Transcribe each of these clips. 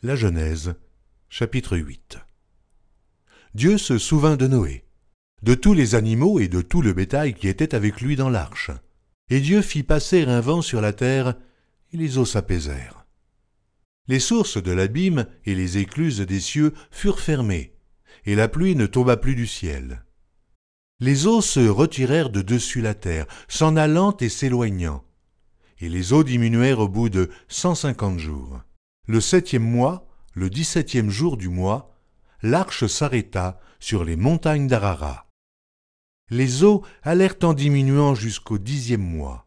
La Genèse, chapitre 8. Dieu se souvint de Noé, de tous les animaux et de tout le bétail qui était avec lui dans l'arche. Et Dieu fit passer un vent sur la terre, et les eaux s'apaisèrent. Les sources de l'abîme et les écluses des cieux furent fermées, et la pluie ne tomba plus du ciel. Les eaux se retirèrent de dessus la terre, s'en allant et s'éloignant. Et les eaux diminuèrent au bout de 150 jours. Le 7e mois, le 17e jour du mois, l'arche s'arrêta sur les montagnes d'Ararat. Les eaux allèrent en diminuant jusqu'au 10e mois.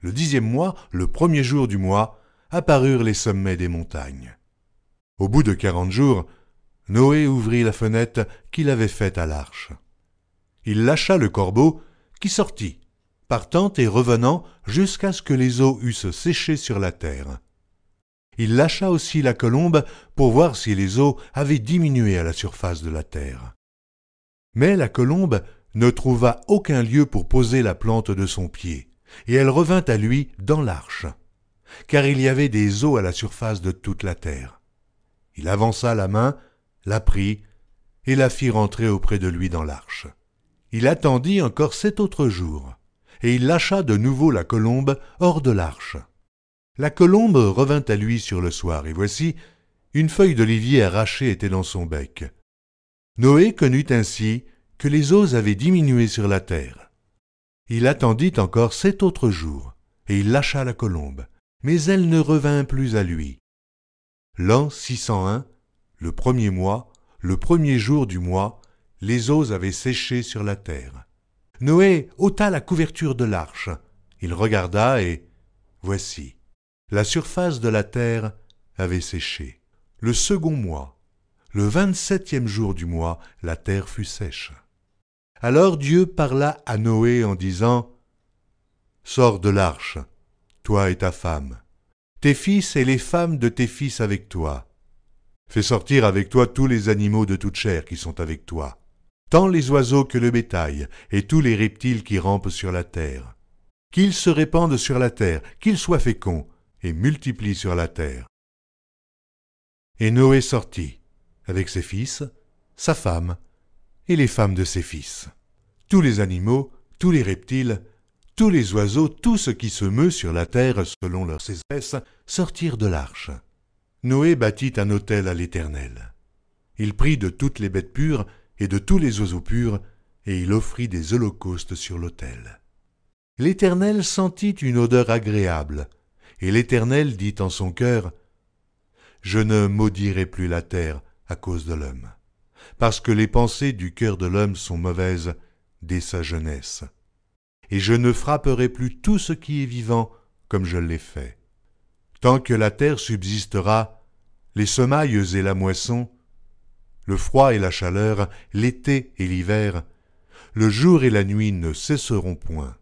Le 10e mois, le 1er jour du mois, apparurent les sommets des montagnes. Au bout de 40 jours, Noé ouvrit la fenêtre qu'il avait faite à l'arche. Il lâcha le corbeau, qui sortit, partant et revenant jusqu'à ce que les eaux eussent séché sur la terre. Il lâcha aussi la colombe pour voir si les eaux avaient diminué à la surface de la terre. Mais la colombe ne trouva aucun lieu pour poser la plante de son pied, et elle revint à lui dans l'arche, car il y avait des eaux à la surface de toute la terre. Il avança la main, la prit, et la fit rentrer auprès de lui dans l'arche. Il attendit encore 7 autres jours, et il lâcha de nouveau la colombe hors de l'arche. La colombe revint à lui sur le soir, et voici, une feuille d'olivier arrachée était dans son bec. Noé connut ainsi que les eaux avaient diminué sur la terre. Il attendit encore 7 autres jours, et il lâcha la colombe, mais elle ne revint plus à lui. L'an 601, le 1er mois, le 1er jour du mois, les eaux avaient séché sur la terre. Noé ôta la couverture de l'arche. Il regarda et, voici, la surface de la terre avait séché. Le 2e mois, le 27e jour du mois, la terre fut sèche. Alors Dieu parla à Noé en disant : « Sors de l'arche, toi et ta femme, tes fils et les femmes de tes fils avec toi. Fais sortir avec toi tous les animaux de toute chair qui sont avec toi, tant les oiseaux que le bétail, et tous les reptiles qui rampent sur la terre. Qu'ils se répandent sur la terre, qu'ils soient féconds, et multiplient sur la terre. » Et Noé sortit, avec ses fils, sa femme, et les femmes de ses fils. Tous les animaux, tous les reptiles, tous les oiseaux, tout ce qui se meut sur la terre selon leurs espèces, sortirent de l'arche. Noé bâtit un autel à l'Éternel. Il prit de toutes les bêtes pures et de tous les oiseaux purs, et il offrit des holocaustes sur l'autel. L'Éternel sentit une odeur agréable, et l'Éternel dit en son cœur : « Je ne maudirai plus la terre à cause de l'homme, parce que les pensées du cœur de l'homme sont mauvaises dès sa jeunesse. Et je ne frapperai plus tout ce qui est vivant comme je l'ai fait. Tant que la terre subsistera, les semailles et la moisson, le froid et la chaleur, l'été et l'hiver, le jour et la nuit ne cesseront point.